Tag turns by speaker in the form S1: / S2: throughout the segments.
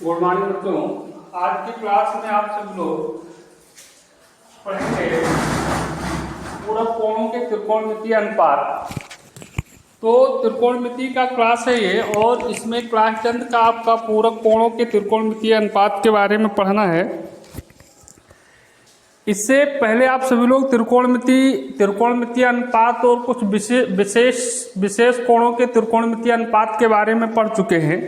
S1: Good morning बच्चों। आज की क्लास में आप सब लोग पढ़ेंगे पूरक कोणों के त्रिकोणमितीय अनुपात। तो त्रिकोणमिति का क्लास है ये, और इसमें क्लास 10 का आपका पूरक कोणों के त्रिकोणमितीय अनुपात के बारे में पढ़ना है। इससे पहले आप सभी लोग त्रिकोणमितीय अनुपात और कुछ विशेष कोणों के त्रिकोणमितीय अनुपात के बारे में पढ़ चुके हैं।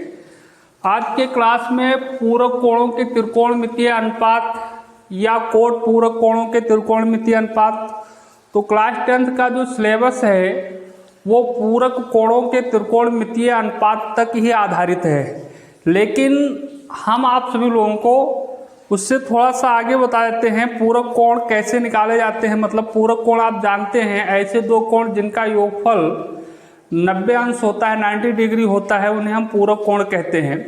S1: आज के क्लास में पूरक कोणों के त्रिकोणमितीय अनुपात या कोट पूरक कोणों के त्रिकोणमितीय अनुपात। तो क्लास 10 का जो सिलेबस है वो पूरक कोणों के त्रिकोणमितीय अनुपात तक ही आधारित है, लेकिन हम आप सभी लोगों को उससे थोड़ा सा आगे बता देते हैं पूरक कोण कैसे निकाले जाते हैं। मतलब पूरक कोण आप जानते हैं, ऐसे दो कोण जिनका योगफल 90 अंश होता है, 90 डिग्री होता है, उन्हें हम पूरक कोण कहते हैं।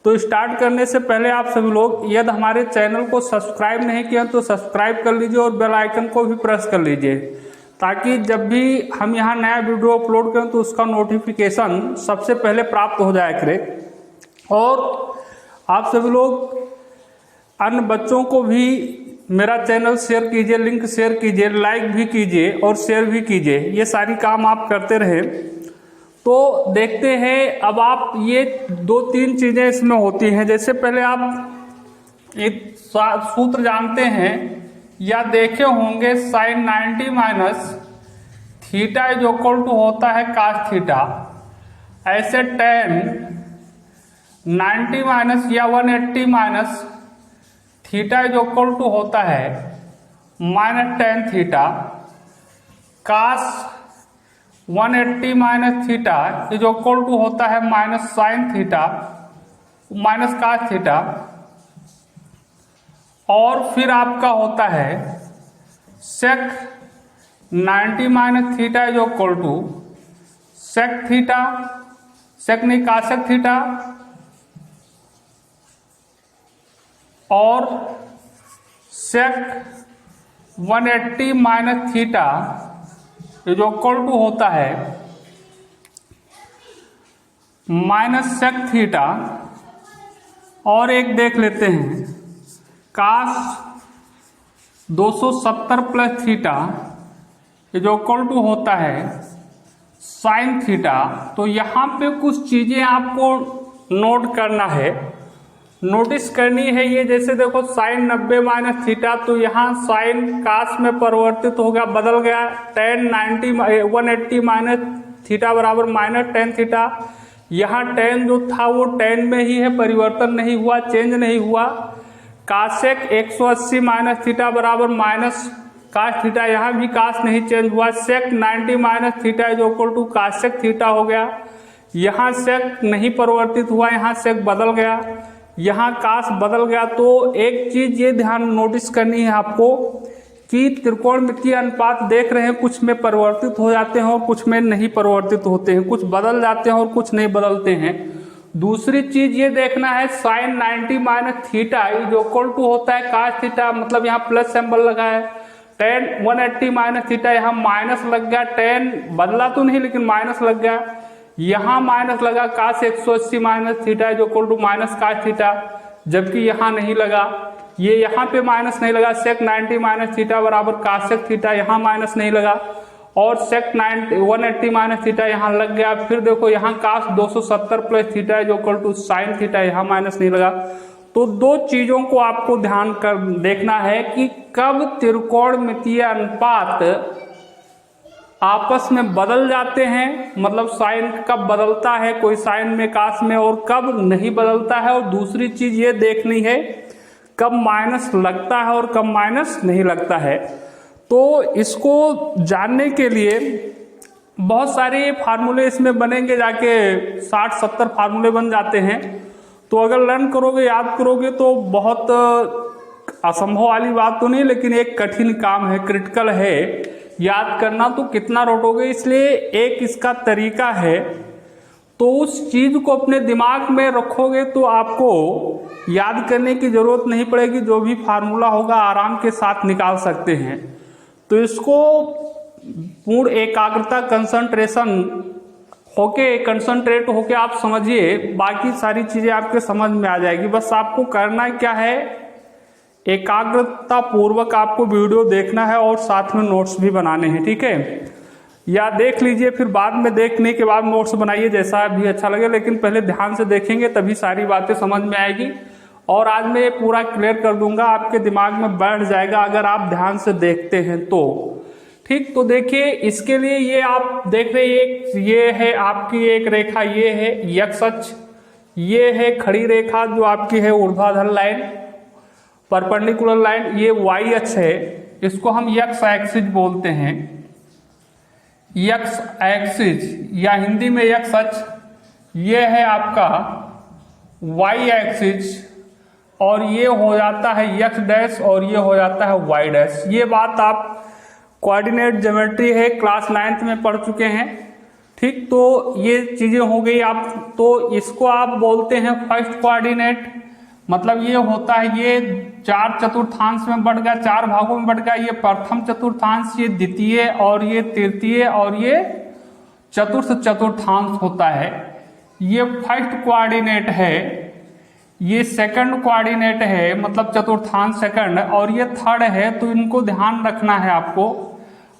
S1: तो स्टार्ट करने से पहले आप सभी लोग यदि हमारे चैनल को सब्सक्राइब नहीं किया तो सब्सक्राइब कर लीजिए और बेल आइकन को भी प्रेस कर लीजिए, ताकि जब भी हम यहाँ नया वीडियो अपलोड करें तो उसका नोटिफिकेशन सबसे पहले प्राप्त हो जाया करे। और आप सभी लोग अन्य बच्चों को भी मेरा चैनल शेयर कीजिए, लिंक शेयर कीजिए, लाइक भी कीजिए और शेयर भी कीजिए। ये सारी काम आप करते रहे तो देखते हैं। अब आप ये 2-3 चीज़ें इसमें होती हैं। जैसे पहले आप एक सूत्र जानते हैं या देखे होंगे, sin 90 minus theta is equal to होता है cos थीटा। ऐसे tan 90 माइनस या 180 minus theta is equal to होता है minus tan theta. cos 180 minus theta is equal to होता है minus sine theta minus cos theta. और फिर आपका होता है sec 90 minus theta is equal to sec theta, sec नहीं cosec थीटा, और sec 180 minus theta is equal to होता है माइनस sec थीटा। और एक देख लेते हैं cos 270 plus theta is equal to होता है साइन थीटा। तो यहाँ पे कुछ चीजें आपको नोट करना है, नोटिस करनी है। ये जैसे देखो साइन 90 माइनस थीटा, तो यहाँ साइन कास में परिवर्तित हो गया, बदल गया। tan 180 माइनस थीटा बराबर माइनस tan थीटा। यहाँ tan जो था वो tan में ही है, परिवर्तन नहीं हुआ, चेंज नहीं हुआ। कासेक 180 माइनस थीटा बराबर माइनस कास थीटा, यहाँ भी कास नहीं चेंज हुआ। Sec 90 minus theta is equal to cosec theta हो गया। यहाँ सेक नहीं परिवर्तित हुआ, यहाँ सेक बदल गया, यहाँ कास बदल गया। तो एक चीज ये ध्यान नोटिस करनी है आपको कि त्रिकोणमितीय अनुपात देख रहे हैं, कुछ में परिवर्तित हो जाते हैं और कुछ में नहीं परिवर्तित होते हैं, कुछ बदल जाते हैं और कुछ नहीं बदलते हैं। दूसरी चीज ये देखना है sine 90 minus theta is equal to होता है cos थीटा, मतलब यहाँ प्लस सिंबल लगा है। tan 180 माइनस थीटा यहाँ माइनस लग गया, tan बदला तो नहीं लेकिन माइनस लग गया। यहाँ माइनस लगा cos 180 minus theta is equal to minus cos theta, जबकि यहाँ नहीं लगा। ये यहाँ पे माइनस नहीं लगा, sec 90 माइनस थीटा बराबर cosec थीटा, यहाँ माइनस नहीं लगा। और sec 180 माइनस थीटा यहाँ लग गया। फिर देखो यहाँ cos 270 plus theta is equal to sine theta, यहाँ माइनस नहीं लगा। तो दो चीजों को आपको ध्यान कर देखना है कि कब त्रिकोणमितीय अनुपात आपस में बदल जाते हैं, मतलब साइन कब बदलता है कोई साइन में कास में, और कब नहीं बदलता है। और दूसरी चीज ये देखनी है कब माइनस लगता है और कब माइनस नहीं लगता है। तो इसको जानने के लिए बहुत सारे फार्मूले इसमें बनेंगे, जाके 60-70 फार्मूले बन जाते हैं। तो अगर लर्न करोगे, याद करोगे तो बहुत असंभव वाली बात तो नहीं, लेकिन एक कठिन काम है, क्रिटिकल है याद करना। तो कितना रटोगे, इसलिए एक इसका तरीका है। तो उस चीज को अपने दिमाग में रखोगे तो आपको याद करने की जरूरत नहीं पड़ेगी, जो भी फार्मूला होगा आराम के साथ निकाल सकते हैं। तो इसको पूर्ण एकाग्रता कंसंट्रेशन होके कंसंट्रेट होके आप समझिए, बाकी सारी चीज़ें आपके समझ में आ जाएगी। बस आपको करना क्या है, एकाग्रता पूर्वक आपको वीडियो देखना है और साथ में नोट्स भी बनाने हैं, ठीक है। या देख लीजिए, फिर बाद में देखने के बाद नोट्स बनाइए, जैसा भी अच्छा लगे, लेकिन पहले ध्यान से देखेंगे तभी सारी बातें समझ में आएगी। और आज मैं ये पूरा क्लियर कर दूंगा, आपके दिमाग में बैठ जाएगा अगर आप ध्यान से देखते हैं तो, ठीक। तो देखिए, इसके लिए ये आप देख रहे हैं, ये है आपकी एक रेखा, ये है एक्स अक्ष, ये है खड़ी रेखा जो आपकी है ऊर्ध्वाधर लाइन, परपेंडिकुलर लाइन, ये वाई अक्ष है, इसको हम एक्स एक्सिस बोलते हैं, एक्स एक्सिस या हिंदी में एक्स अक्ष। ये है आपका वाई एक्सिस और ये हो जाता है एक्स डैश और ये हो जाता है वाई डैश। ये बात आप कोऑर्डिनेट ज्योमेट्री है क्लास 9th में पढ़ चुके हैं, ठीक। तो ये चीजें हो गई आप, तो इसको आप बोलते हैं फर्स्ट कोऑर्डिनेट। मतलब ये होता है, ये 4 चतुर्थांश में बढ़ गया, 4 भागों में बढ़ गया। ये प्रथम चतुर्थांश, ये द्वितीय और ये तृतीय और ये चतुर्थ चतुर्थांश होता है। ये फर्स्ट कोऑर्डिनेट है, ये सेकंड कोऑर्डिनेट है, मतलब चतुर्थांश सेकंड, और ये थर्ड है, तो इनको ध्यान रखना है आपको।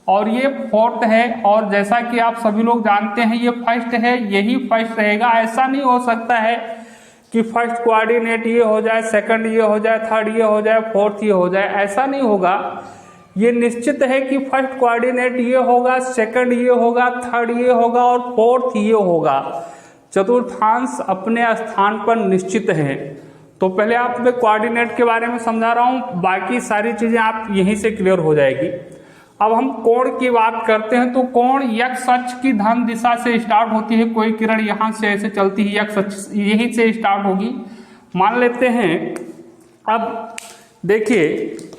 S1: और ये फोर्थ है, और जैसा कि आप सभी लोग जानते हैं ये फर्स्ट है, यही फर्स्ट रहेगा। ऐसा नहीं हो सकता है कि फर्स्ट कोऑर्डिनेट ये हो जाए, सेकंड ये हो जाए, थर्ड ये हो जाए, फोर्थ ये हो जाए, ऐसा नहीं होगा। ये निश्चित है कि फर्स्ट कोऑर्डिनेट ये होगा, सेकंड ये होगा, थर्ड ये होगा और फोर्थ ये होगा। चतुर्थांश अपने स्थान पर निश्चित है। तो पहले आप मैं कोऑर्डिनेट के बारे में समझा रहा हूं, बाकी सारी चीजें आप यहीं से क्लियर हो जाएगी। अब हम कोण की बात करते हैं, तो कोण एक्स अक्ष की धन दिशा से स्टार्ट होती है। कोई किरण यहां से ऐसे चलती है, एक्स अक्ष यहीं से स्टार्ट होगी, मान लेते हैं। अब देखिए,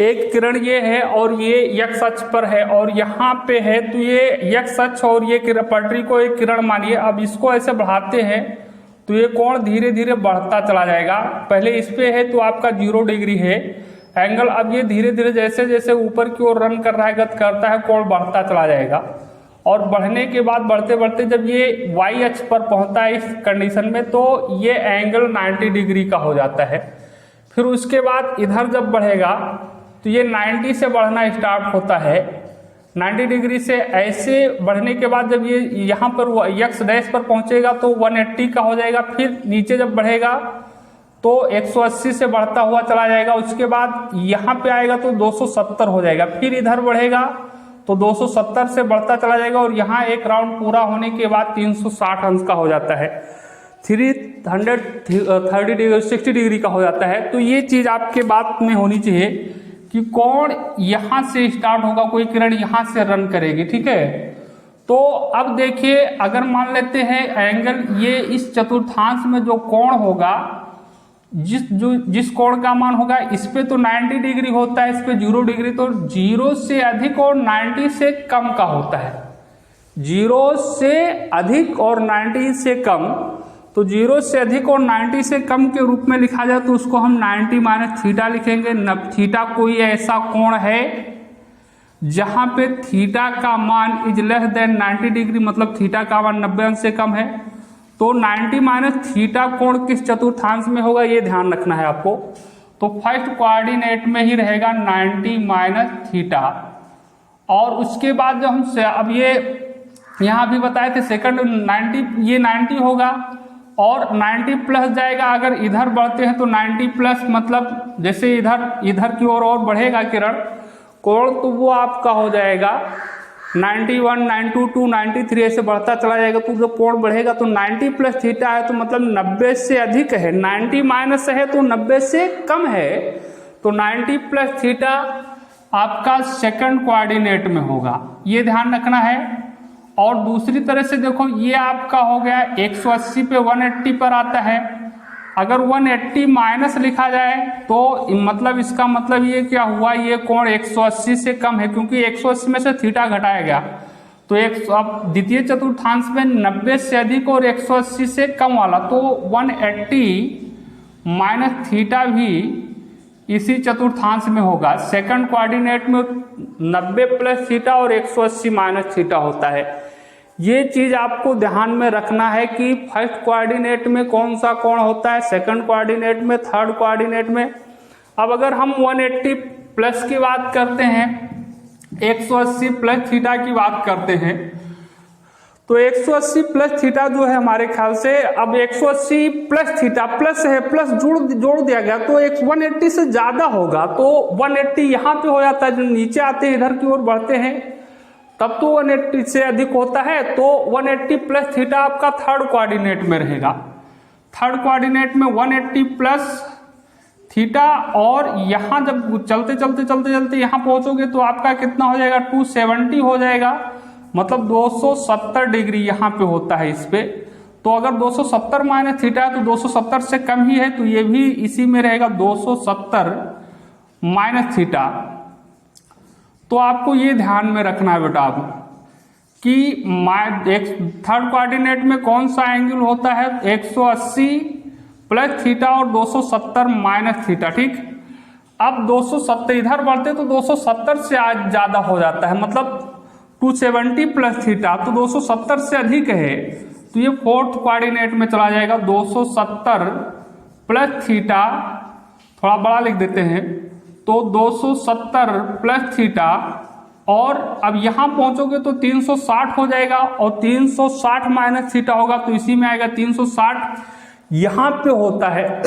S1: एक किरण ये है और ये एक्स अक्ष पर है और यहाँ पे है, तो ये एक्स अक्ष और ये पटरी को एक किरण मानिए। अब इसको ऐसे बढ़ाते हैं तो ये कोण धीरे धीरे बढ़ता चला जाएगा। पहले इस पे है तो आपका 0 डिग्री है एंगल। अब ये धीरे धीरे जैसे जैसे ऊपर की ओर रन कर रहा है, गति करता है, कोण बढ़ता चला जाएगा। और बढ़ने के बाद बढ़ते बढ़ते जब ये वाई अक्ष पर पहुंचता है इस कंडीशन में, तो ये एंगल 90 डिग्री का हो जाता है। फिर उसके बाद इधर जब बढ़ेगा तो ये 90 से बढ़ना स्टार्ट होता है। 90 डिग्री से ऐसे बढ़ने के बाद जब ये यहाँ पर एक्स डैश पर पहुँचेगा तो 180 का हो जाएगा। फिर नीचे जब बढ़ेगा तो 180 से बढ़ता हुआ चला जाएगा। उसके बाद यहाँ पे आएगा तो 270 हो जाएगा। फिर इधर बढ़ेगा तो 270 से बढ़ता चला जाएगा और यहाँ एक राउंड पूरा होने के बाद 360 अंश का हो जाता है, 60 डिग्री का हो जाता है। तो ये चीज आपके बात में होनी चाहिए कि कोण यहां से स्टार्ट होगा, कोई किरण यहां से रन करेगी, ठीक है। तो अब देखिए, अगर मान लेते हैं एंगल ये इस चतुर्थांश में जो कोण होगा, जिस कोण का मान होगा, इस पे तो 90 डिग्री होता है, इस पे 0 डिग्री, तो 0 से अधिक और 90 से कम का होता है। 0 से अधिक और 90 से कम, तो 0 से अधिक और 90 से कम के रूप में लिखा जाए तो उसको हम 90 माइनस थीटा लिखेंगे। थीटा कोई ऐसा कोण है जहां पे थीटा का मान इज लेस देन 90 डिग्री, मतलब थीटा का मान 90 अंश से कम है। तो 90 माइनस थीटा कोण किस चतुर्थांश में होगा, ये ध्यान रखना है आपको। तो फर्स्ट कोऑर्डिनेट में ही रहेगा 90 माइनस थीटा। और उसके बाद जब हम अब ये यहाँ भी बताए थे सेकंड 90, ये 90 होगा और 90 प्लस जाएगा। अगर इधर बढ़ते हैं तो 90 प्लस, मतलब जैसे इधर की ओर और बढ़ेगा किरण कोण, तो वो आपका हो जाएगा 91, 92, 93 ऐसे बढ़ता चला जाएगा। तो जब कोण बढ़ेगा तो 90 प्लस थीटा है, तो मतलब 90 से अधिक है। 90 माइनस है तो 90 से कम है, तो 90 प्लस थीटा आपका सेकंड कोऑर्डिनेट में होगा, ये ध्यान रखना है। और दूसरी तरह से देखो, ये आपका हो गया 180 पे 180 पर आता है। अगर 180 माइनस लिखा जाए तो मतलब इसका मतलब ये क्या हुआ, ये कोण 180 से कम है, क्योंकि 180 में से थीटा घटाया गया। तो अब द्वितीय चतुर्थांश में 90 से अधिक और 180 से कम वाला, तो 180 माइनस थीटा भी इसी चतुर्थांश में होगा। सेकंड कोऑर्डिनेट में 90 प्लस थीटा और 180 माइनस थीटा होता है। ये चीज आपको ध्यान में रखना है कि फर्स्ट कोऑर्डिनेट में कौन सा कोण होता है, सेकंड कोऑर्डिनेट में, थर्ड कोऑर्डिनेट में। अब अगर हम 180 प्लस की बात करते हैं, 180 प्लस थीटा की बात करते हैं, तो 180 प्लस थीटा जो है हमारे ख्याल से, अब 180 प्लस थीटा प्लस है, प्लस जोड़ दिया गया तो 180 से ज्यादा होगा, तो 180 यहाँ पे हो जाता है। जो नीचे आते हैं इधर की ओर बढ़ते हैं तब तो 180 से अधिक होता है, तो 180 प्लस थीटा आपका थर्ड कोऑर्डिनेट में रहेगा। थर्ड कोऑर्डिनेट में 180 प्लस थीटा, और यहाँ जब चलते यहाँ पहुंचोगे तो आपका कितना हो जाएगा, 270 हो जाएगा, मतलब 270 डिग्री यहाँ पे होता है इस पे। तो अगर 270 माइनस थीटा है तो 270 से कम ही है, तो ये भी इसी में रहेगा 270 माइनस थीटा। तो आपको ये ध्यान में रखना है बेटा अब कि थर्ड कोऑर्डिनेट में कौन सा एंगल होता है, 180 प्लस थीटा और 270 माइनस थीटा। ठीक, अब 270 इधर बढ़ते तो 270 से आज ज्यादा हो जाता है, मतलब 270 प्लस थीटा तो 270 से अधिक है, तो ये फोर्थ कोऑर्डिनेट में चला जाएगा। 270 प्लस थीटा, थोड़ा बड़ा लिख देते हैं, तो 270 प्लस थीटा, और अब यहां पहुंचोगे तो 360 हो जाएगा, और 360 माइनस थीटा होगा तो इसी में आएगा 360, यहां पे होता है।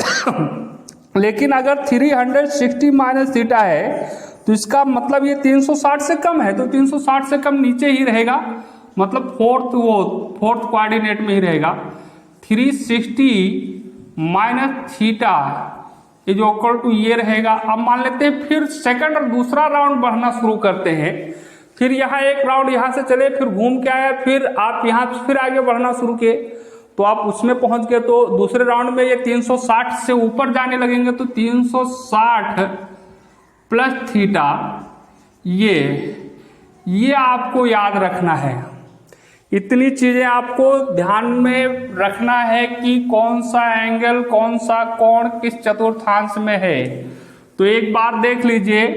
S1: लेकिन अगर 360 माइनस थीटा है तो इसका मतलब ये 360 से कम है, तो 360 से कम नीचे ही रहेगा, मतलब फोर्थ कोऑर्डिनेट में ही रहेगा। 360 minus theta is equal to ये रहेगा। अब मान लेते हैं फिर सेकंड और दूसरा राउंड बढ़ना शुरू करते हैं, फिर यहाँ एक राउंड यहाँ से चले, फिर घूम के आया, फिर आप यहाँ फिर आगे बढ़ना शुरू किए, तो आप उसमें पहुंच गए, तो दूसरे राउंड में ये 360 से ऊपर जाने लगेंगे, तो 360 प्लस थीटा, ये आपको याद रखना है। इतनी चीजें आपको ध्यान में रखना है कि कौन सा एंगल, कौन सा कोण किस चतुर्थांश में है। तो एक बार देख लीजिए,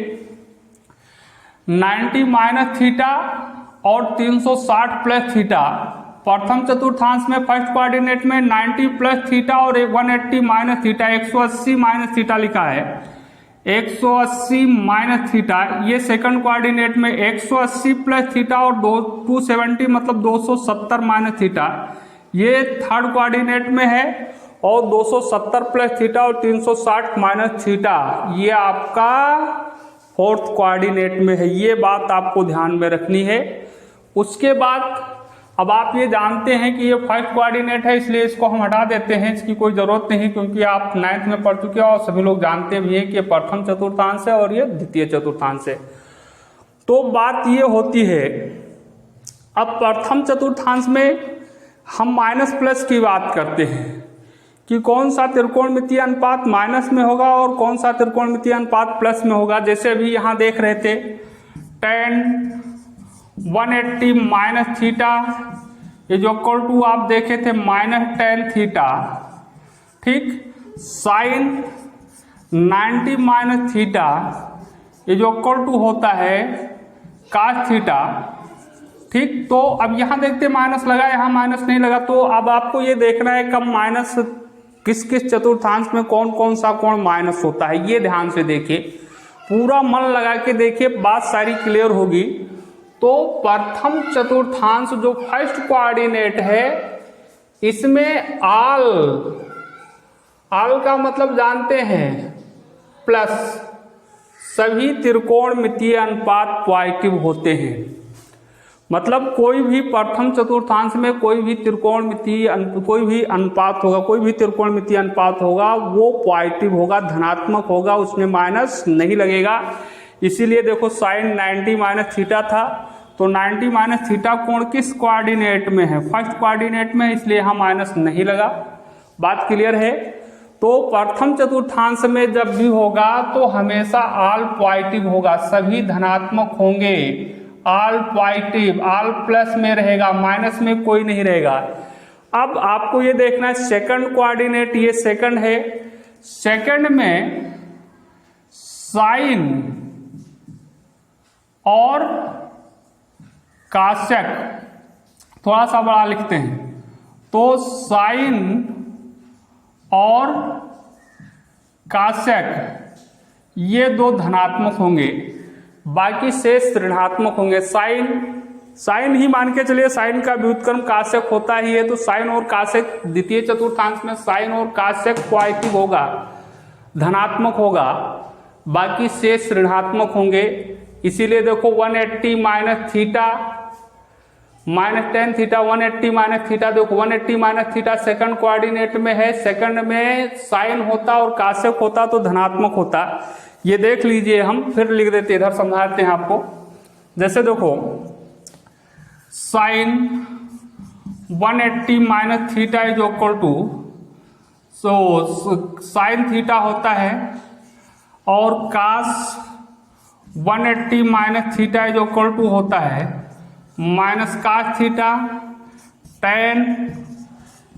S1: 90 माइनस थीटा और 360 प्लस थीटा, प्रथम चतुर्थांश में फर्स्ट कोऑर्डिनेट में 90 प्लस थीटा और 180 माइनस थीटा, 180 माइनस थीटा लिखा है, 180 माइनस थीटा। ये सेकंड कोऑर्डिनेट में 180 प्लस थीटा और 270 मतलब 270 माइनस थीटा, ये थर्ड कोऑर्डिनेट में है, और 270 प्लस थीटा और 360 माइनस थीटा ये आपका फोर्थ कोऑर्डिनेट में है। ये बात आपको ध्यान में रखनी है। उसके बाद अब आप ये जानते हैं कि ये फर्स्ट कोऑर्डिनेट है, इसलिए इसको हम हटा देते हैं, इसकी कोई जरूरत नहीं, क्योंकि आप 9th में पढ़ चुके हो और सभी लोग जानते भी हैं कि ये प्रथम चतुर्थांश है और ये द्वितीय चतुर्थांश है। तो बात ये होती है, अब प्रथम चतुर्थांश में हम माइनस प्लस की बात करते हैं कि कौन सा त्रिकोणमितीय अनुपात माइनस में होगा और कौन सा त्रिकोणमितीय अनुपात प्लस में होगा। जैसे अभी यहाँ देख रहे थे, tan 180 minus theta is equal to, आप देखे थे -tan थीटा। ठीक, sine 90 minus theta is equal to होता है cos थीटा। ठीक, तो अब यहां देखते माइनस लगा, यहां माइनस नहीं लगा, तो अब आपको ये देखना है कब माइनस, किस किस चतुर्थांश में कौन कौन सा कोण माइनस होता है, ये ध्यान से देखिए, पूरा मन लगा के देखिए, बात सारी क्लियर होगी। तो प्रथम चतुर्थांश जो फर्स्ट कोऑर्डिनेट है, इसमें आल का मतलब जानते हैं प्लस, सभी त्रिकोणमितीय अनुपात पॉजिटिव होते हैं। मतलब कोई भी प्रथम चतुर्थांश में कोई भी त्रिकोणमितीय अनुपात होगा, कोई भी त्रिकोणमितीय अनुपात होगा, वो पॉजिटिव होगा, धनात्मक होगा, उसमें माइनस नहीं लगेगा। इसीलिए देखो साइन 90 माइनस थीटा था, तो 90 माइनस थीटा कोण किस कोऑर्डिनेट में है, फर्स्ट कोऑर्डिनेट में, इसलिए यहाँ माइनस नहीं लगा। बात क्लियर है। तो प्रथम चतुर्थांश में जब भी होगा तो हमेशा आल पॉजिटिव होगा, सभी धनात्मक होंगे, आल पॉजिटिव, आल प्लस में रहेगा, माइनस में कोई नहीं रहेगा। अब आपको ये देखना है सेकंड कोऑर्डिनेट, ये सेकंड है, सेकंड में साइन और काशक थोड़ा सा बड़ा लिखते हैं, तो साइन और कासेक ये दो धनात्मक होंगे, बाकी शेष ऋणात्मक होंगे। साइन ही मान के चलिए, साइन का व्युत्क्रम कासेक होता ही है, तो साइन और कासेक द्वितीय चतुर्थांश में साइन और कासेक पॉजिटिव होगा, धनात्मक होगा, बाकी शेष ऋणात्मक होंगे। इसीलिए देखो 180 minus theta minus tan theta, 180 minus theta, देखो 180 माइनस थीटा सेकंड कोऑर्डिनेट में है, सेकंड में साइन होता और कासेक होता तो धनात्मक होता। ये देख लीजिए, हम फिर लिख देते, इधर समझाते हैं आपको। जैसे देखो sine 180 minus theta is equal to, so sine theta होता है और cos 180 minus theta is equal to होता है minus cos theta, tan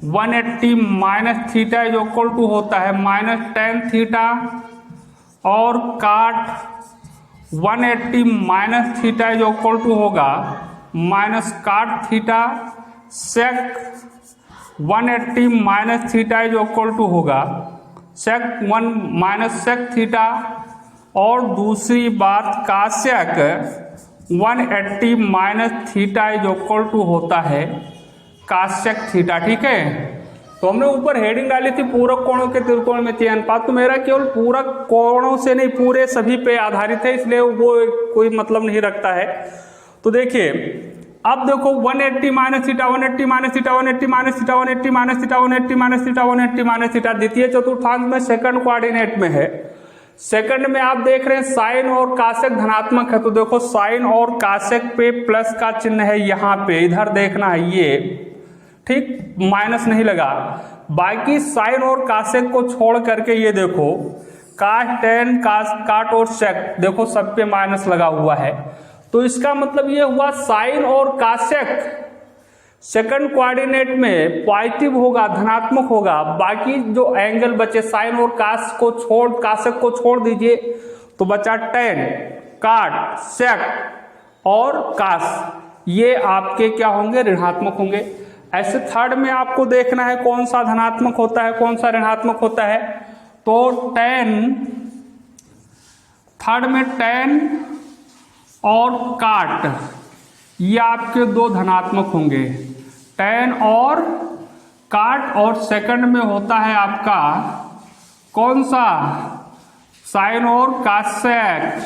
S1: 180 minus theta is equal to होता है माइनस टेन थीटा, और cot 180 minus theta is equal to होगा minus cot theta, sec 180 minus theta is equal to होगा sec 1 minus sec theta, और दूसरी बात कासेक 180 minus theta is equal to होता है कासेक थीटा। ठीक है, तो हमने ऊपर हेडिंग डाली थी पूरक कोणों के त्रिकोण में अनुपात, तो मेरा केवल पूरक कोणों से नहीं पूरे सभी पे आधारित है, इसलिए वो कोई मतलब नहीं रखता है। तो देखिए अब देखो 180 minus theta, 180 minus theta, 180 minus theta, 180 minus theta, 180 minus theta, 180 minus theta द्वितीय चतुर्थांश में सेकंड कोऑर्डिनेट में है। सेकंड में आप देख रहे हैं साइन और कासेक धनात्मक है, तो देखो साइन और कासेक पे प्लस का चिन्ह है, यहाँ पे इधर देखना है ये, ठीक, माइनस नहीं लगा। बाकी साइन और कासेक को छोड़ करके ये देखो काट टेन काट और सेक, देखो सब पे माइनस लगा हुआ है। तो इसका मतलब ये हुआ साइन और कासेक सेकंड कोऑर्डिनेट में पॉजिटिव होगा, धनात्मक होगा, बाकी जो एंगल बचे साइन और कासेक को छोड़ दीजिए तो बचा टेन काट सेक और कास, ये आपके क्या होंगे, ऋणात्मक होंगे। ऐसे थर्ड में आपको देखना है कौन सा धनात्मक होता है कौन सा ऋणात्मक होता है, तो टेन, थर्ड में टेन और काट ये आपके दो धनात्मक होंगे, टेन और काट, और सेकंड में होता है आपका कौन सा, साइन और कासेक,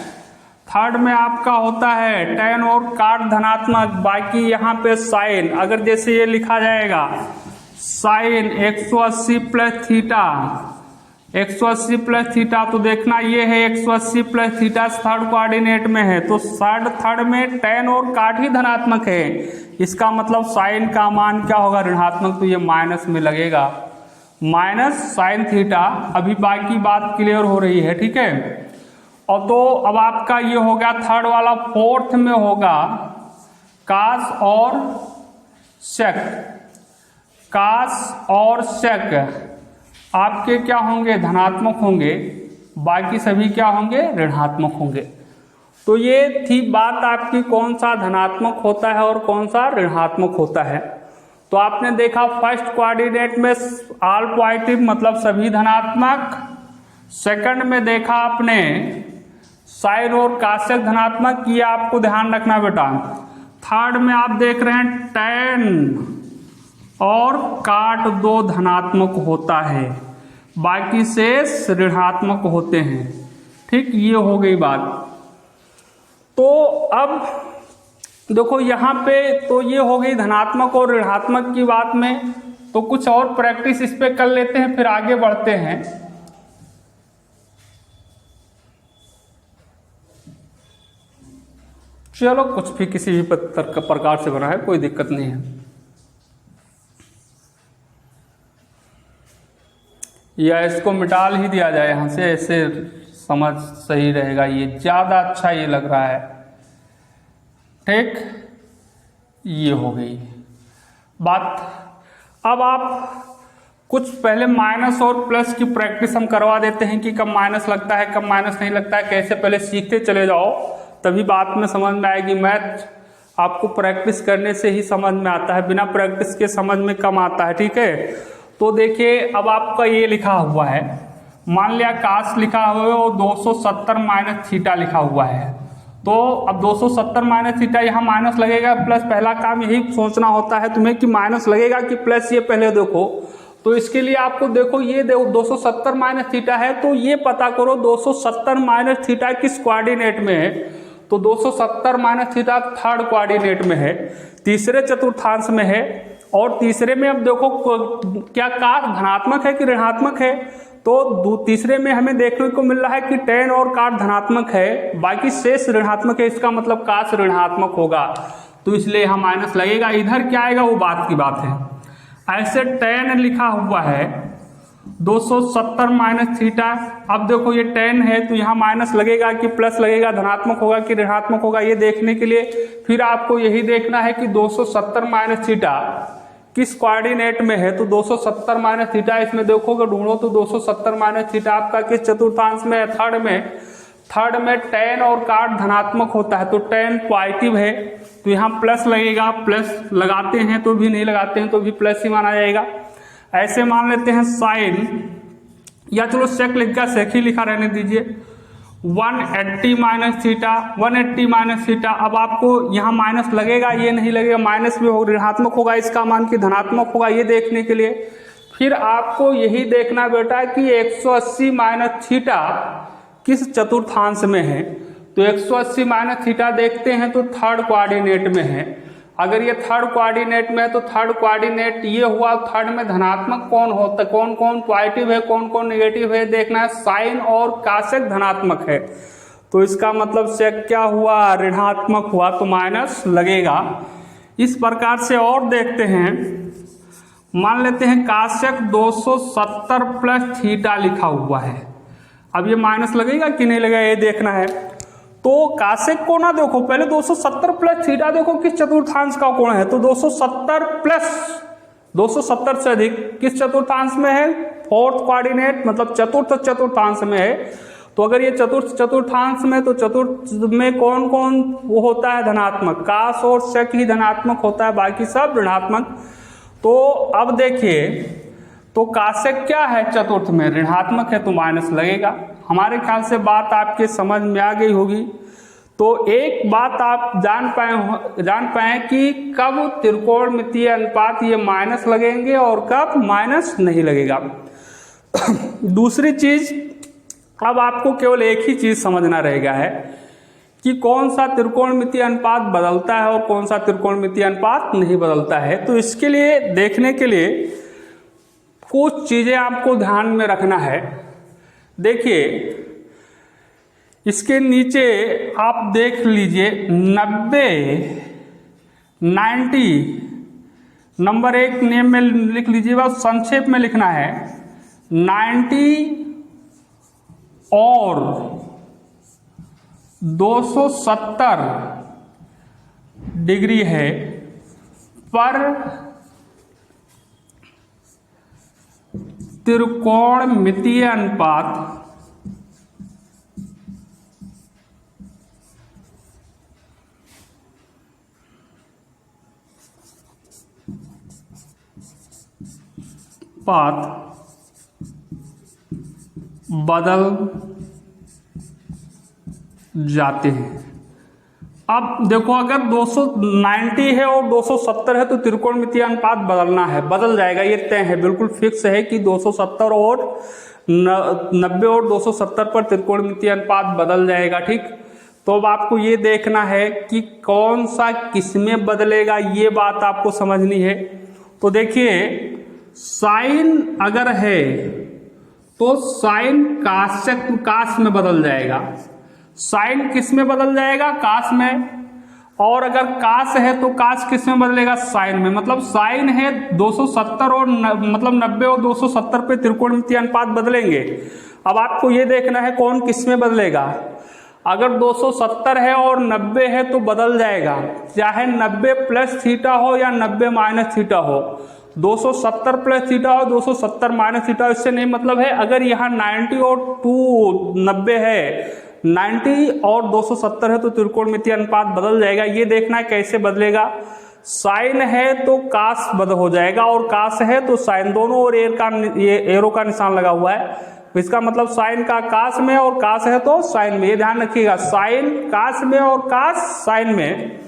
S1: थर्ड में आपका होता है टेन और काट धनात्मक, बाकी यहाँ पे साइन, अगर जैसे ये लिखा जाएगा sine 180 plus theta, 180 plus theta, तो देखना ये है 180 प्लस थीटा थर्ड कोऑर्डिनेट में है, तो थर्ड में टेन और काट ही धनात्मक है, इसका मतलब साइन का मान क्या होगा, ऋणात्मक, तो ये माइनस में लगेगा, माइनस साइन थीटा। अभी बाकी बात क्लियर हो रही है, ठीक है। और तो अब आपका ये हो गया थर्ड वाला, फोर्थ में होगा कास और सेक, कास और सेक आपके क्या होंगे, धनात्मक होंगे, बाकी सभी क्या होंगे, ऋणात्मक होंगे। तो ये थी बात आपकी कौन सा धनात्मक होता है और कौन सा ऋणात्मक होता है। तो आपने देखा फर्स्ट कोऑर्डिनेट में ऑल पॉजिटिव मतलब सभी धनात्मक, सेकंड में देखा आपने साइन और कासेक धनात्मक, ये आपको ध्यान रखना बेटा। थर्ड में आप देख रहे हैं टेन और काट दो धनात्मक होता है, बाकी शेष ऋणात्मक होते हैं, ठीक, ये हो गई बात। तो अब देखो यहाँ पे तो ये हो गई धनात्मक और ऋणात्मक की बात में, तो कुछ और प्रैक्टिस इस पे कर लेते हैं फिर आगे बढ़ते हैं। चलो कुछ भी किसी भी प्रकार से बना है, कोई दिक्कत नहीं है। या इसको मिटाल ही दिया जाए यहाँ से, ऐसे समझ सही रहेगा, ये ज़्यादा अच्छा ये लग रहा है, ठीक, ये हो गई बात। अब आप कुछ पहले माइनस और प्लस की प्रैक्टिस हम करवा देते हैं कि कब माइनस लगता है कब माइनस नहीं लगता है, कैसे पहले सीखते चले जाओ, तभी बात में समझ में आएगी। मैथ आपको प्रैक्टिस करने से ही समझ में आता है, बिना प्रैक्टिस के समझ में कम आता है। ठीक है, तो देखिए अब आपका ये लिखा हुआ है, मान लिया काश लिखा हुआ है और 270 माइनस थीटा लिखा हुआ है। तो अब 270 माइनस थीटा यहाँ माइनस लगेगा प्लस, पहला काम यही सोचना होता है तुम्हें कि माइनस लगेगा कि प्लस, ये पहले देखो। तो इसके लिए आपको देखो ये 270 माइनस थीटा है, तो ये पता करो 270 माइनस थीटा किस कोऑर्डिनेट में है। तो 270 माइनस थीटा थर्ड कोऑर्डिनेट में है, तीसरे चतुर्थांश में है। और तीसरे में अब देखो क्या काश धनात्मक है कि ऋणात्मक है। तो तीसरे में हमें देखने को मिल रहा है कि tan और काट धनात्मक है, बाकी शेष ऋणात्मक है, इसका मतलब काश ऋणात्मक होगा, तो इसलिए यहाँ माइनस लगेगा। इधर क्या आएगा वो बात की बात है। ऐसे tan लिखा हुआ है 270 माइनस थीटा, अब देखो ये tan है तो यहाँ माइनस लगेगा कि प्लस लगेगा, धनात्मक होगा कि ऋणात्मक होगा, ये देखने के लिए फिर आपको यही देखना है कि 270 माइनस थीटा किस कोऑर्डिनेट में है। तो 270 माइनस थीटा इसमें देखोगे ढूंढो तो 270 माइनस थीटा आपका किस चतुर्थांश में है, थर्ड में tan और काट धनात्मक होता है, तो tan पॉजिटिव है तो यहाँ प्लस लगेगा, प्लस लगाते हैं तो भी, नहीं लगाते हैं तो भी प्लस ही माना जाएगा। ऐसे मान लेते हैं साइन, या चलो सेक लिख गया, सेक ही लिखा रहने दीजिए, 180 माइनस थीटा, 180 माइनस थीटा। अब आपको यहाँ माइनस लगेगा, ये नहीं लगेगा, माइनस में होगा, ऋणात्मक होगा इसका मान कि धनात्मक होगा, ये देखने के लिए फिर आपको यही देखना बेटा कि 180 माइनस थीटा किस चतुर्थांश में है। तो 180 माइनस थीटा देखते हैं तो थर्ड कोऑर्डिनेट में है। अगर ये थर्ड कोऑर्डिनेट में है तो थर्ड कोऑर्डिनेट ये हुआ, थर्ड में धनात्मक कौन होता है, कौन कौन पॉजिटिव है, कौन कौन नेगेटिव है देखना है। साइन और कासेक धनात्मक है, तो इसका मतलब सेक क्या हुआ, ऋणात्मक हुआ, तो माइनस लगेगा। इस प्रकार से और देखते हैं, मान लेते हैं कासेक 270 प्लस थीटा लिखा हुआ है, अब ये माइनस लगेगा कि नहीं लगेगा ये देखना है। तो कासेक को ना देखो, पहले 270 प्लस थीटा देखो किस चतुर्थांश का कोण है। तो 270 प्लस 270 से अधिक किस चतुर्थांश में है, फोर्थ कोऑर्डिनेट, मतलब चतुर्थ चतुर्थांश में है। तो अगर ये चतुर्थ चतुर्थांश में, तो चतुर्थ में कौन कौन वो होता है, धनात्मक, काश और सेक ही धनात्मक होता है, बाकी सब ऋणात्मक। तो अब देखिए, तो कासेक क्या है, चतुर्थ में ऋणात्मक है, तो माइनस लगेगा। हमारे ख्याल से बात आपके समझ में आ गई होगी। तो एक बात आप जान पाए कि कब त्रिकोणमितीय अनुपात ये माइनस लगेंगे और कब माइनस नहीं लगेगा। दूसरी चीज, अब आपको केवल एक ही चीज समझना रहेगा है कि कौन सा त्रिकोणमितीय अनुपात बदलता है और कौन सा त्रिकोणमितीय अनुपात नहीं बदलता है। तो इसके लिए देखने के लिए कुछ चीजें आपको ध्यान में रखना है। देखिए इसके नीचे आप देख लीजिए 90 नंबर एक नेम में लिख लीजिए, बस संक्षेप में लिखना है। 90 और 270 डिग्री है पर त्रिकोणमितीय अनुपात बदल जाते हैं। अब देखो अगर 290 है और 270 है तो त्रिकोणमितीय अनुपात बदलना है, बदल जाएगा, ये तय है, बिल्कुल फिक्स है कि 270 और 90 और 270 पर त्रिकोणमितीय अनुपात बदल जाएगा। ठीक, तो अब आपको ये देखना है कि कौन सा किसमें बदलेगा, ये बात आपको समझनी है। तो देखिए साइन अगर है तो साइन काश में बदल जाएगा, साइन किस में बदल जाएगा, काश में। और अगर काश है तो काश किस में बदलेगा, साइन में। मतलब साइन है 270 और मतलब 90 और 270 पे त्रिकोणमितीय अनुपात बदलेंगे। अब आपको ये देखना है कौन किस में बदलेगा। अगर 270 है और 90 है तो बदल जाएगा, चाहे 90 प्लस थीटा हो या 90 माइनस थीटा हो। 270 प्लस थीटा हो 270 माइनस थीटा, इससे नहीं मतलब है। अगर यहाँ 90 और 90 है 90 और 270 है तो त्रिकोणमितीय अनुपात बदल जाएगा। ये देखना है कैसे बदलेगा। साइन है तो कास बदल हो जाएगा और कास है तो साइन, दोनों और ये एरो का निशान लगा हुआ है। इसका मतलब साइन का कास में और कास है तो साइन में। ये ध्यान रखिएगा, साइन कास में और कास साइन में।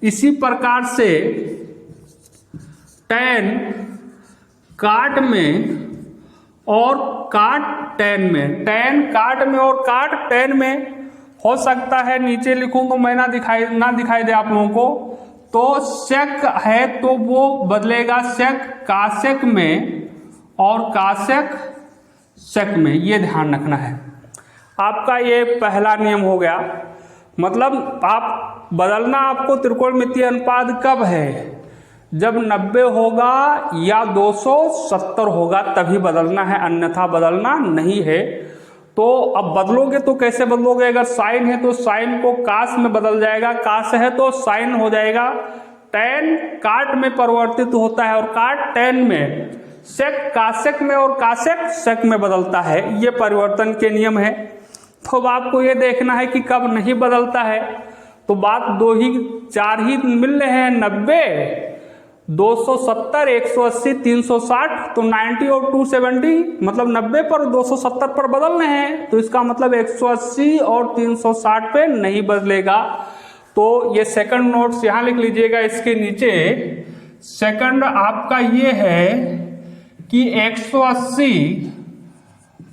S1: इसी प्रकार से टैन काट में और काट टैन में, टैन काट में और काट टैन में हो सकता है। नीचे लिखूं तो मैं ना दिखाई दे आप लोगों को। तो सेक है तो वो बदलेगा सेक कासेक में और कासेक सेक में। ये ध्यान रखना है आपका। ये पहला नियम हो गया। मतलब आप बदलना आपको त्रिकोणमितीय अनुपात कब है, जब 90 होगा या 270 होगा तभी बदलना है, अन्यथा बदलना नहीं है। तो अब बदलोगे तो कैसे बदलोगे? अगर साइन है तो साइन को कास में बदल जाएगा, कास है तो साइन हो जाएगा। टैन काट में परिवर्तित होता है और काट टैन में, सेक कासेक में और कासेक सेक में बदलता है। ये परिवर्तन के नियम है। तो अब आपको ये देखना है कि कब नहीं बदलता है। तो बात चार ही मिल रहे हैं, 90, 270, 180, 360। तो 90 और 270 मतलब 90 पर 270 पर बदल रहे हैं। तो इसका मतलब 180 और 360 पे नहीं बदलेगा। तो ये सेकंड नोट्स यहां लिख लीजिएगा। इसके नीचे सेकंड आपका ये है कि 180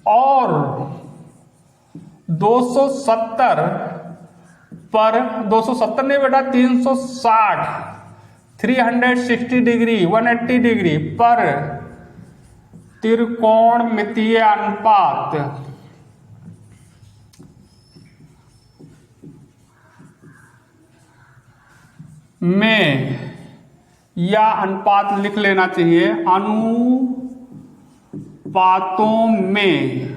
S1: और 270 पर, 270 नहीं बेटा, 360, 360 डिग्री, 180 डिग्री पर त्रिकोणमितीय अनुपात में, या अनुपात लिख लेना चाहिए, अनुपातों में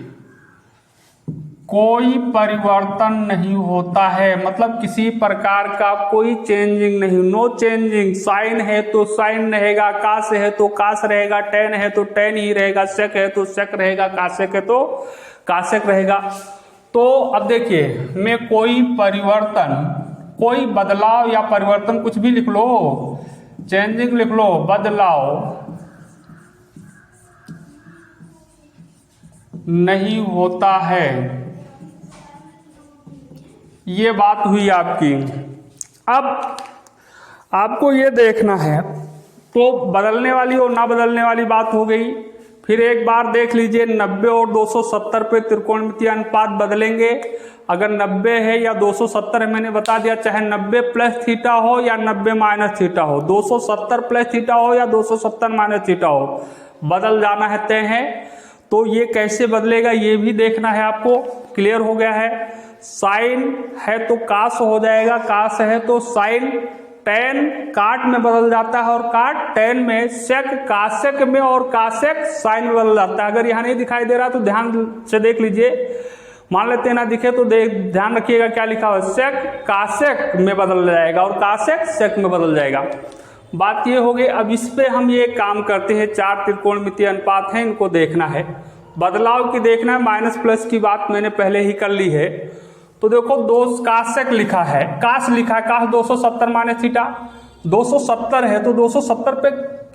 S1: कोई परिवर्तन नहीं होता है। मतलब किसी प्रकार का कोई चेंजिंग नहीं, नो चेंजिंग। साइन है तो साइन रहेगा, कास है तो कास रहेगा, टैन है तो टैन ही रहेगा, सेक है तो सेक रहेगा, कासेक है तो कासेक रहेगा। तो अब देखिए, मैं कोई परिवर्तन, कोई बदलाव या परिवर्तन कुछ भी लिख लो, चेंजिंग लिख लो, बदलाव नहीं होता है। ये बात हुई आपकी। अब आपको ये देखना है, तो बदलने वाली और ना बदलने वाली बात हो गई। फिर एक बार देख लीजिए, 90 और 270 पे त्रिकोणमितीय अनुपात बदलेंगे। अगर 90 है या 270 है, मैंने बता दिया, चाहे 90 प्लस थीटा हो या 90 माइनस थीटा हो, 270 प्लस थीटा हो या 270 माइनस थीटा हो, बदल जाना है, तय है। तो ये कैसे बदलेगा ये भी देखना है आपको। क्लियर हो गया है? साइन है तो कास हो जाएगा, कास है तो साइन, टैन काट में बदल जाता है और काट टैन में, सेक कासेक में और कासेक साइन में बदल जाता है। अगर यहाँ नहीं दिखाई दे रहा तो ध्यान से देख लीजिए। मान लेते हैं ना दिखे तो ध्यान रखिएगा क्या लिखा हुआ, सेक कासेक में बदल जाएगा और कासेक सेक में बदल जाएगा। बात ये हो गई। अब इस पे हम ये काम करते हैं, 4 त्रिकोणमितीय अनुपात हैं, इनको देखना है, बदलाव की देखना है। माइनस प्लस की बात मैंने पहले ही कर ली है। तो देखो, कासेक लिखा है, कास लिखा है, कास 270 माइनस थीटा, 270 है तो 270 पे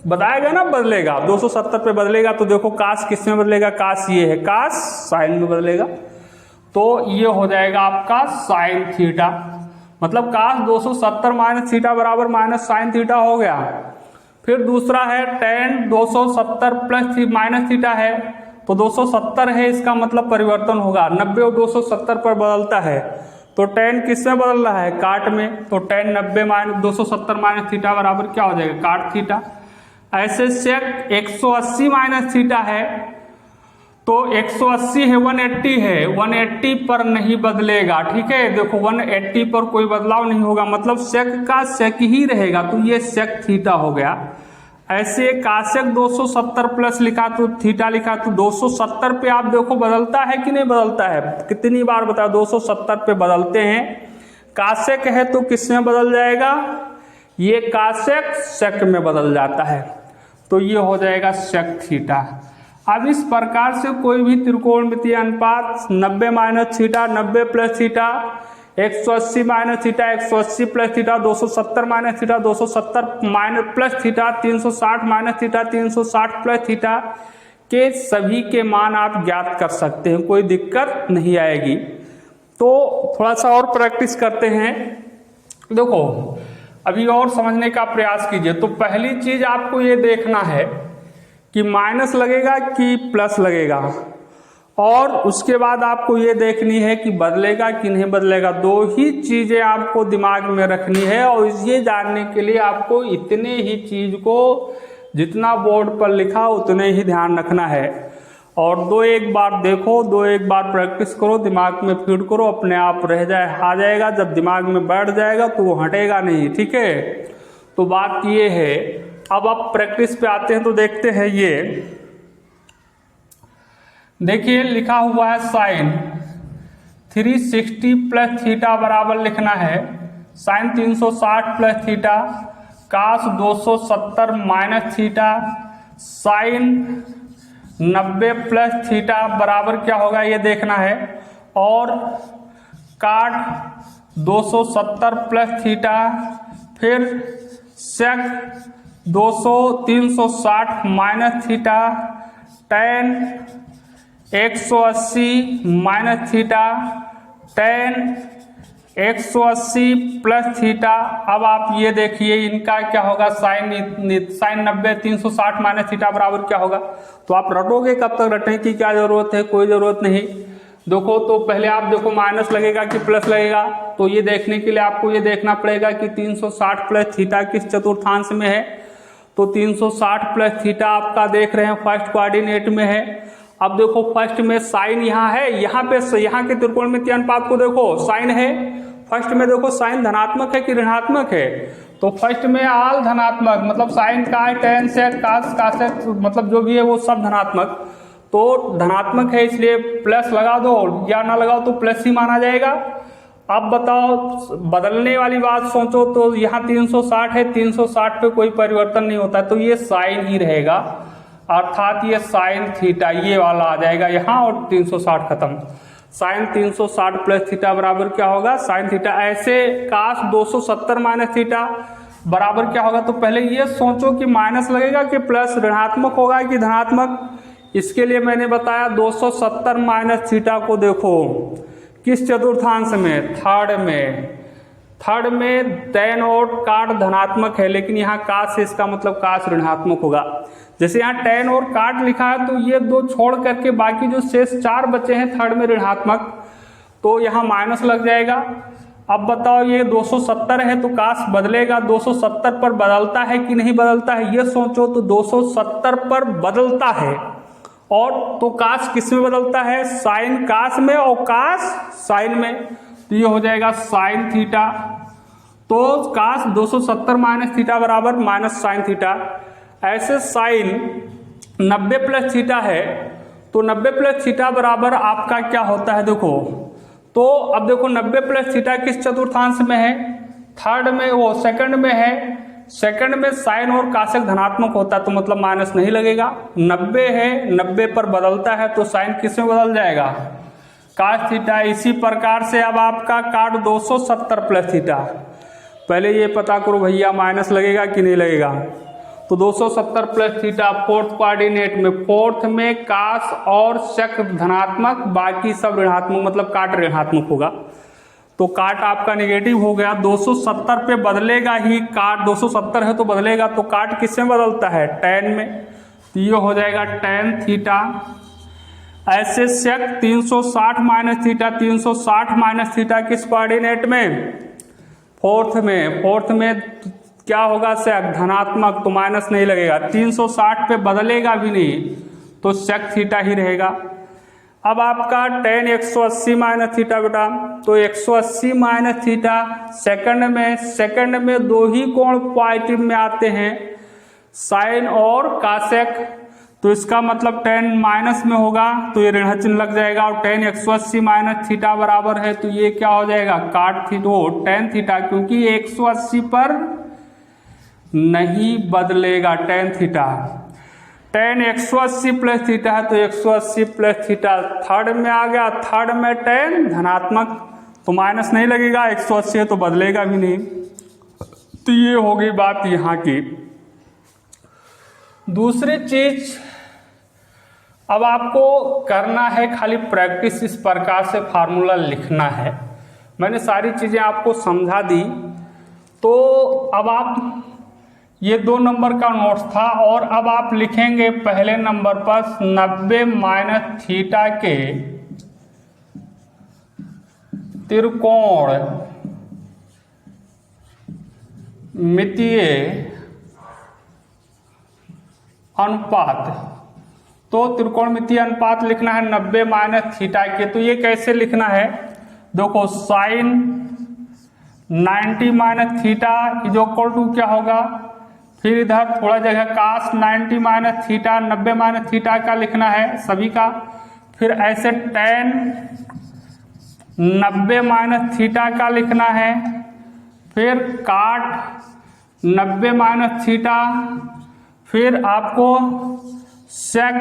S1: बताएगा ना बदलेगा, 270 पे बदलेगा। तो देखो कास किस में बदलेगा, कास ये है, कास साइन में बदलेगा। तो ये हो जाएगा आपका साइन थीटा। मतलब कास 270 माइनस थीटा बराबर माइनस साइन थीटा हो गया। फिर दूसरा है टैन 270 प्लस माइनस थीटा है, तो 270 है, इसका मतलब परिवर्तन होगा, 90 और 270 पर बदलता है। तो टैन किस में बदल रहा है, काट में। तो टैन 90 माइनस 270 माइनस थीटा बराबर क्या हो जाएगा, काट थीटा। ऐसे सेक 180 माइनस थीटा है, तो 180 है, 180 है, 180 पर नहीं बदलेगा। ठीक है, देखो 180 पर कोई बदलाव नहीं होगा, मतलब सेक का सेक ही रहेगा। तो ये सेक थीटा हो गया। ऐसे कासेक 270 प्लस लिखा तो थीटा लिखा, तो 270 पे आप देखो बदलता है कि नहीं बदलता है, कितनी बार बताओ, 270 पे बदलते हैं। कासेक है तो किस में बदल जाएगा, ये कासेक सेक में बदल जाता है। तो ये हो जाएगा सेक थीटा। अब इस प्रकार से कोई भी त्रिकोणमितीय अनुपात 90 minus theta, 90 plus theta, 180 minus theta, 180 plus theta, 270 minus theta, 270 minus plus theta, 360 minus theta, 360 plus theta के सभी के मान आप ज्ञात कर सकते हैं, कोई दिक्कत नहीं आएगी। तो थोड़ा सा और प्रैक्टिस करते हैं। देखो अभी और समझने का प्रयास कीजिए। तो पहली चीज आपको ये देखना है कि माइनस लगेगा कि प्लस लगेगा, और उसके बाद आपको ये देखनी है कि बदलेगा कि नहीं बदलेगा। दो ही चीजें आपको दिमाग में रखनी है, और ये जानने के लिए आपको इतने ही चीज को जितना बोर्ड पर लिखा उतने ही ध्यान रखना है। और दो एक बार देखो, दो एक बार प्रैक्टिस करो, दिमाग में फीड करो, अपने आप रह जाए आ जाएगा। जब दिमाग में बैठ जाएगा तो वो हटेगा नहीं, ठीक है। तो बात ये है। अब आप प्रैक्टिस पे आते हैं तो देखते हैं, ये देखिए लिखा हुआ है साइन 360 प्लस थीटा बराबर लिखना है sine 360 plus theta, cos 270 minus theta, sine 90 plus theta बराबर क्या होगा ये देखना है, और काट 270 प्लस थीटा, फिर सेक 360 minus theta, tan 180 minus theta, tan 180 plus theta. अब आप ये देखिए इनका क्या होगा, साइन 90 360 माइनस थीटा बराबर क्या होगा। तो आप रटोगे, कब तक रटने की क्या जरूरत है, कोई जरूरत नहीं। देखो तो पहले आप देखो माइनस लगेगा कि प्लस लगेगा। तो ये देखने के लिए आपको ये देखना पड़ेगा कि 360 प्लस थीटा किस चतुर्थांश में है। तो 360 प्लस थीटा आपका देख रहे हैं फर्स्ट कोऑर्डिनेट में है। अब देखो फर्स्ट में साइन यहाँ है, यहाँ पे यहाँ के त्रिकोणमितीय अनुपात को देखो, साइन है फर्स्ट में। देखो साइन धनात्मक है कि ऋणात्मक है, तो फर्स्ट में आल धनात्मक, मतलब साइन का है, टेन से कास से, मतलब जो भी है वो सब धनात्मक। तो धनात्मक है इसलिए प्लस लगा दो, या ना लगाओ तो प्लस ही माना जाएगा। अब बताओ बदलने वाली बात सोचो, तो यहाँ 360 है, 360 पे कोई परिवर्तन नहीं होता, तो ये साइन ही रहेगा, अर्थात ये साइन थीटा ये वाला आ जाएगा यहाँ, और 360 खत्म। साइन 360 प्लस थीटा बराबर क्या होगा, साइन थीटा। ऐसे काश 270 माइनस थीटा बराबर क्या होगा। तो पहले ये सोचो कि माइनस लगेगा कि प्लस, ऋणात्मक होगा कि धनात्मक। इसके लिए मैंने बताया 270 माइनस थीटा को देखो किस चतुर्थांश में, थर्ड में टेन और काट धनात्मक है, लेकिन यहाँ काश से इसका मतलब काश ऋणात्मक होगा। जैसे यहाँ टेन और काट लिखा है, तो ये दो छोड़ करके बाकी जो शेष 4 बचे हैं थर्ड में ऋणात्मक, तो यहाँ माइनस लग जाएगा। अब बताओ ये 270 है तो काश बदलेगा, 270 पर बदलता है कि नहीं बदलता है ये सोचो। तो 270 पर बदलता है, और तो काश किस में बदलता है, साइन काश में और काश साइन में। तो ये हो जाएगा साइन थीटा। तो काश 270 माइनस थीटा बराबर माइनस साइन थीटा। ऐसे साइन 90 प्लस थीटा है, तो 90 प्लस थीटा बराबर आपका क्या होता है देखो। तो अब देखो 90 प्लस थीटा किस चतुर्थांश में है, थर्ड में, वो सेकंड में है। सेकंड में साइन और काशक धनात्मक होता है, तो मतलब माइनस नहीं लगेगा। 90 है, 90 पर बदलता है, तो साइन किस में बदल जाएगा, काश थीटा। इसी प्रकार से अब आपका काट 270 प्लस थीटा, पहले ये पता करो भैया माइनस लगेगा कि नहीं लगेगा। तो 270 प्लस थीटा फोर्थ कोऑर्डिनेट में, फोर्थ में काश और शक धनात्मक, बाकी सब ऋणात्मक, मतलब काट ऋणात्मक होगा। तो काट आपका नेगेटिव हो गया, 270 पे बदलेगा ही, काट 270 है तो बदलेगा। तो काट किस में बदलता है, टेन में, तो ये हो जाएगा टेन थीटा। ऐसे शक 360 माइनस थीटा, 360 माइनस थीटा किस कोऑर्डिनेट में, फोर्थ में क्या होगा, सेक धनात्मक, तो माइनस नहीं लगेगा। 360 पे बदलेगा भी नहीं, तो सेक थीटा ही रहेगा। अब आपका टेन 180 माइनस थीटा बेटा, तो 180 माइनस थीटा सेकंड में दो ही कोण पॉजिटिव में आते हैं, साइन और कासेक। तो इसका मतलब टेन माइनस में होगा, तो ये ऋण चिन्ह लग जाएगा। और टेन 180 माइनस थीटा बराबर है, तो ये क्या हो जाएगा, काट थीटा, टेन थीटा, क्योंकि 180 पर नहीं बदलेगा tan theta. tan 180 plus theta है तो 180 प्लस थीटा थर्ड में आ गया, थर्ड में tan धनात्मक तो माइनस नहीं लगेगा, 180 है तो बदलेगा भी नहीं। तो ये हो गई बात यहाँ की। दूसरी चीज अब आपको करना है खाली प्रैक्टिस, इस प्रकार से फार्मूला लिखना है। मैंने सारी चीज़ें आपको समझा दी। तो अब आप ये 2 नंबर का नोट्स था और अब आप लिखेंगे पहले नंबर पर 90 माइनस थीटा के त्रिकोण मितीय अनुपात। तो त्रिकोणमितीय अनुपात लिखना है 90 माइनस थीटा के। तो ये कैसे लिखना है, देखो sine 90 minus theta is equal to क्या होगा, फिर इधर थोड़ा जगह cos 90 minus theta, 90 minus theta का लिखना है सभी का, फिर ऐसे tan 90 माइनस थीटा का लिखना है, फिर काट 90 माइनस थीटा, फिर आपको सेक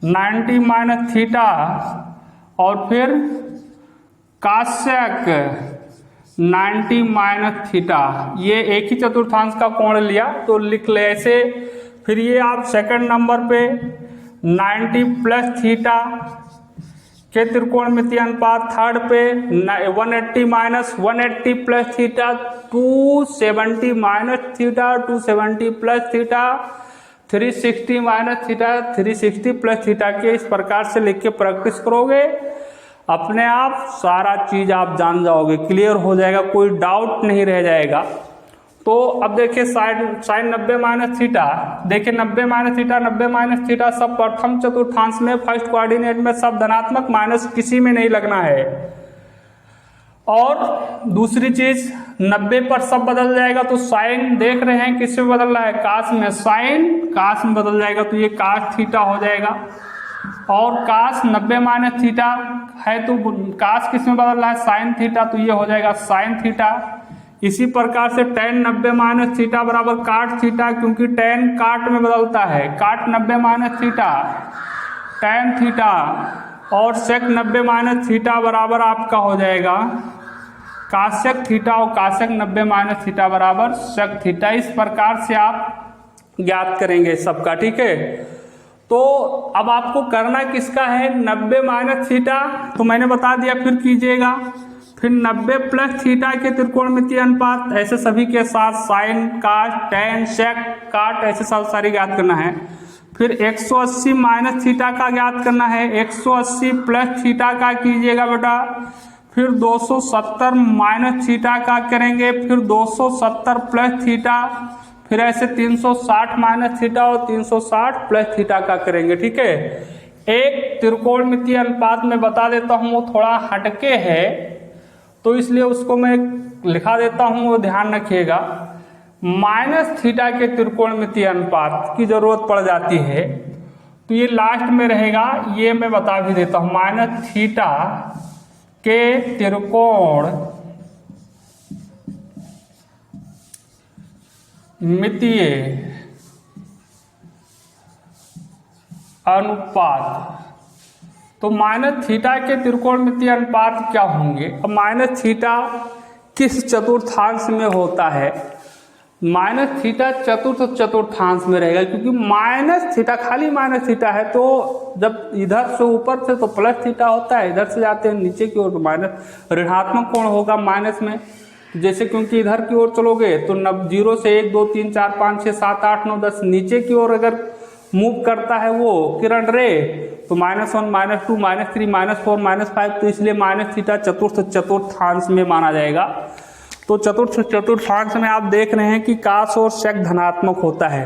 S1: 90 माइनस थीटा और फिर कासेक 90 माइनस थीटा। ये एक ही चतुर्थांश का कोण लिया तो लिख ले ऐसे। फिर ये आप सेकंड नंबर पे 90 प्लस थीटा के त्रिकोणमितीय अनुपात, थर्ड पे 180 minus 180 plus theta, 270 minus theta, 270 plus theta, 360 minus theta, 360 plus theta के इस प्रकार से लिख के प्रैक्टिस करोगे, अपने आप सारा चीज आप जान जाओगे, क्लियर हो जाएगा, कोई डाउट नहीं रह जाएगा। तो अब देखिए साइन 90 माइनस थीटा, देखिए 90 माइनस थीटा 90 माइनस थीटा सब प्रथम चतुर्थांश में फर्स्ट कोऑर्डिनेट में सब धनात्मक, माइनस किसी में नहीं लगना है। और दूसरी चीज 90 पर सब बदल जाएगा तो साइन देख रहे हैं किस में बदल रहा है, कास में, साइन कास में बदल जाएगा तो ये कास थीटा हो जाएगा। और कास 90 माइनस थीटा है तो कास किस में बदल रहा है, साइन थीटा, तो ये हो जाएगा साइन थीटा। इसी प्रकार से tan 90 माइनस थीटा बराबर काट थीटा, क्योंकि tan काट में बदलता है, काट 90 माइनस थीटा tan थीटा, और सेक 90 माइनस थीटा बराबर आपका हो जाएगा कासेक थीटा, और कासेक 90 माइनस थीटा बराबर सेक थीटा। इस प्रकार से आप ज्ञात करेंगे सबका, ठीक है। तो अब आपको करना किसका है, 90 माइनस थीटा तो मैंने बता दिया, फिर कीजिएगा। फिर 90 प्लस थीटा के त्रिकोणमितीय अनुपात, ऐसे सभी के साथ साइन काट tan सेक काट ऐसे सब सारी ज्ञात करना है। फिर 180 माइनस थीटा का ज्ञात करना है, 180 प्लस थीटा का कीजिएगा बेटा। फिर 270 माइनस थीटा का करेंगे, फिर 270 प्लस थीटा, फिर ऐसे 360 माइनस थीटा और 360 प्लस थीटा का करेंगे, ठीक है। एक त्रिकोणमितीय अनुपात में बता देता हूँ, वो थोड़ा हटके है तो इसलिए उसको मैं लिखा देता हूँ, वो ध्यान रखिएगा। माइनस थीटा के त्रिकोणमितीय अनुपात की जरूरत पड़ जाती है तो ये लास्ट में रहेगा, ये मैं बता भी देता हूँ। माइनस थीटा के त्रिकोण मितीय अनुपात, तो माइनस थीटा के त्रिकोणमितीय अनुपात क्या होंगे। अब माइनस थीटा किस चतुर्थांश में होता है, माइनस थीटा चतुर्थांश में रहेगा, क्योंकि माइनस थीटा खाली माइनस थीटा है तो जब इधर से ऊपर से तो प्लस थीटा होता है, इधर से जाते हैं नीचे की ओर तो माइनस ऋणात्मक कोण होगा माइनस में। जैसे क्योंकि इधर की ओर चलोगे तो 0 से 1 2 3 4 5 6 7 8 9 10 नीचे की ओर अगर मूव करता है वो किरण रे तो -1 -2 -3 -4 -5, तो इसलिए माइनस थीटा चतुर्थांश में माना जाएगा। तो चतुर्थांश में आप देख रहे हैं कि कास और सेक धनात्मक होता है।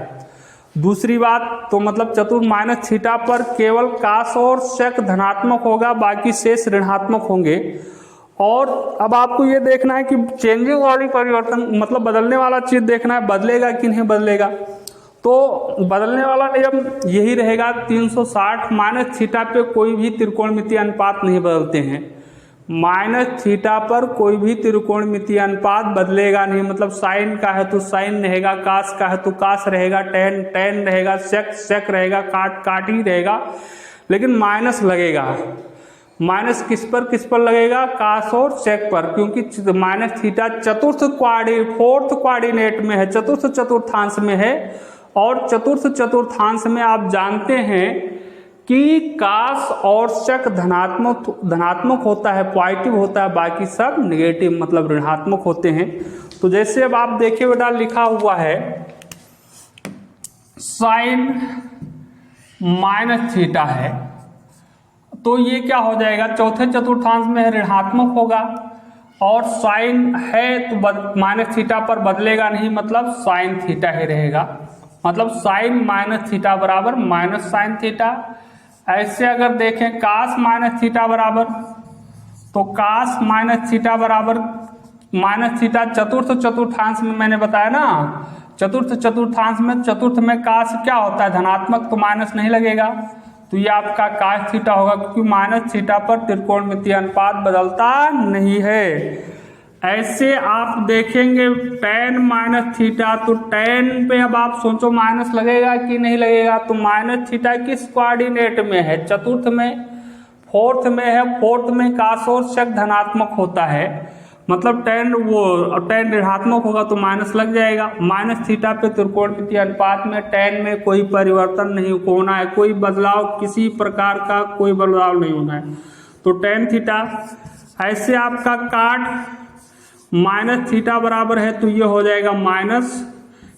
S1: दूसरी बात तो मतलब माइनस थीटा पर केवल कास और सेक धनात्मक होगा, बाकी शेष ऋणात्मक होंगे। और अब आपको ये देखना है कि चेंजिंग वाली परिवर्तन मतलब बदलने वाला चीज देखना है, बदलेगा कि नहीं बदलेगा। तो बदलने वाला नियम यही रहेगा, 360 माइनस थीटा पे कोई भी त्रिकोणमितीय अनुपात नहीं बदलते हैं। माइनस थीटा पर कोई भी त्रिकोणमितीय अनुपात बदलेगा नहीं। मतलब साइन का है तो साइन रहेगा, कास का है तो कास रहेगा, टेन टेन रहेगा, सेक सेक रहेगा, काट काट ही रहेगा, लेकिन माइनस लगेगा। माइनस किस पर लगेगा? कास और सेक पर, क्योंकि माइनस थीटा फोर्थ क्वाड्रिनेट में है, चतुर्थ चतुर्थांश में है। और चतुर्थ चतुर्थांश में आप जानते हैं कि कास और सेक धनात्मक होता है, पॉजिटिव होता है, बाकी सब नेगेटिव मतलब ऋणात्मक होते हैं। तो जैसे अब आप देखिए बेटा, लिखा हुआ है साइन माइनस थीटा है, तो ये क्या हो जाएगा? चौथे चतुर्थांश में ऋणात्मक होगा, और साइन है तो माइनस थीटा पर बदलेगा नहीं, मतलब साइन थीटा ही रहेगा। मतलब साइन माइनस थीटा बराबर माइनस साइन थीटा। ऐसे अगर देखें कास माइनस थीटा बराबर, तो कास माइनस थीटा बराबर माइनस थीटा चतुर्थ चतुर्थांश में मैंने बताया ना, चतुर्थ चतुर्थांश में चतुर्थ में कास क्या होता है? धनात्मक, तो माइनस नहीं लगेगा, तो ये आपका कास थीटा होगा, क्योंकि माइनस थीटा पर त्रिकोणमितीय अनुपात बदलता नहीं है। ऐसे आप देखेंगे टेन माइनस थीटा, तो टेन पे अब आप सोचो माइनस लगेगा कि नहीं लगेगा? तो माइनस थीटा किस कोऑर्डिनेट में है? चतुर्थ में, फोर्थ में है। फोर्थ में कास और सेक धनात्मक होता है, मतलब टेन ऋणात्मक होगा तो माइनस लग जाएगा। माइनस थीटा पे त्रिकोणमितीय अनुपात में टेन में कोई परिवर्तन नहीं होना है, कोई बदलाव, किसी प्रकार का कोई बदलाव नहीं होना है, तो टेन थीटा। ऐसे आपका काट माइनस थीटा बराबर है, तो ये हो जाएगा माइनस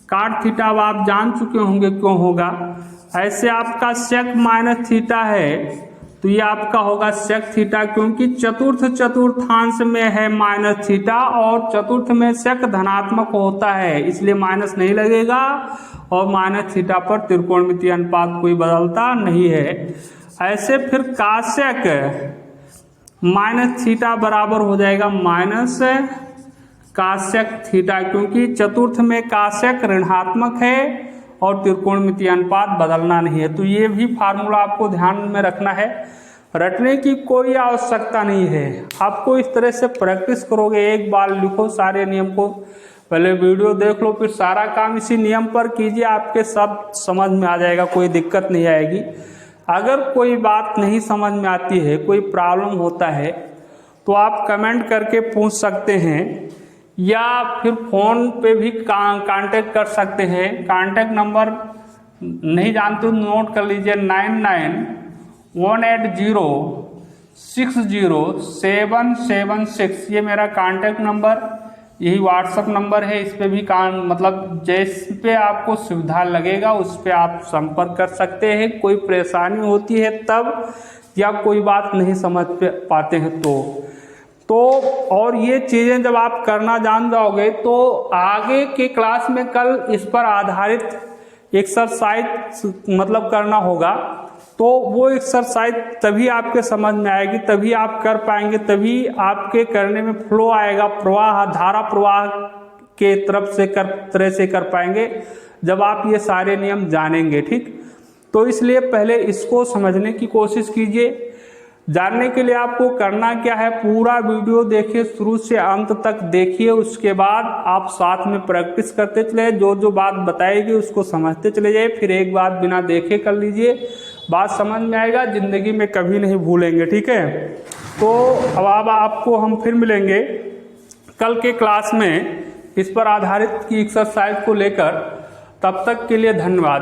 S1: काट थीटा। अब आप जान चुके होंगे क्यों होगा। ऐसे आपका सेक माइनस थीटा है, तो ये आपका होगा सेक थीटा, क्योंकि चतुर्थ चतुर्थांश में है माइनस थीटा, और चतुर्थ में सेक धनात्मक होता है, इसलिए माइनस नहीं लगेगा, और माइनस थीटा पर त्रिकोणमितीय अनुपात कोई बदलता नहीं है। ऐसे फिर कासेक माइनस थीटा बराबर हो जाएगा माइनस कासेक थीटा, क्योंकि चतुर्थ में कासेक ऋणात्मक है और त्रिकोणमितीय अनुपात बदलना नहीं है। तो ये भी फार्मूला आपको ध्यान में रखना है, रटने की कोई आवश्यकता नहीं है। आपको इस तरह से प्रैक्टिस करोगे, एक बार लिखो सारे नियम को, पहले वीडियो देख लो, फिर सारा काम इसी नियम पर कीजिए, आपके सब समझ में आ जाएगा, कोई दिक्कत नहीं आएगी। अगर कोई बात नहीं समझ में आती है, कोई प्रॉब्लम होता है, तो आप कमेंट करके पूछ सकते हैं, या फिर फ़ोन पे भी कांटेक्ट कर सकते हैं। कांटेक्ट नंबर नहीं जानते तो नोट कर लीजिए, 9918060776। ये मेरा कांटेक्ट नंबर, यही व्हाट्सअप नंबर है। इस पे भी मतलब जिस पे आपको सुविधा लगेगा उस पे आप संपर्क कर सकते हैं। कोई परेशानी होती है तब, या कोई बात नहीं समझ पाते हैं तो और ये चीज़ें जब आप करना जान जाओगे, तो आगे के क्लास में कल इस पर आधारित एक्सरसाइज मतलब करना होगा, तो वो एक्सरसाइज तभी आपके समझ में आएगी, तभी आप कर पाएंगे, तभी आपके करने में फ्लो आएगा, प्रवाह, धारा प्रवाह के तरह से कर पाएंगे, जब आप ये सारे नियम जानेंगे। ठीक, तो इसलिए पहले इसको समझने की कोशिश कीजिए। जानने के लिए आपको करना क्या है, पूरा वीडियो देखिए, शुरू से अंत तक देखिए, उसके बाद आप साथ में प्रैक्टिस करते चले, जो बात बताएगी उसको समझते चले जाइए, फिर एक बात बिना देखे कर लीजिए, बात समझ में आएगा, ज़िंदगी में कभी नहीं भूलेंगे। ठीक है, तो अब आपको हम फिर मिलेंगे कल के क्लास में इस पर आधारित की एक्सरसाइज को लेकर। तब तक के लिए धन्यवाद।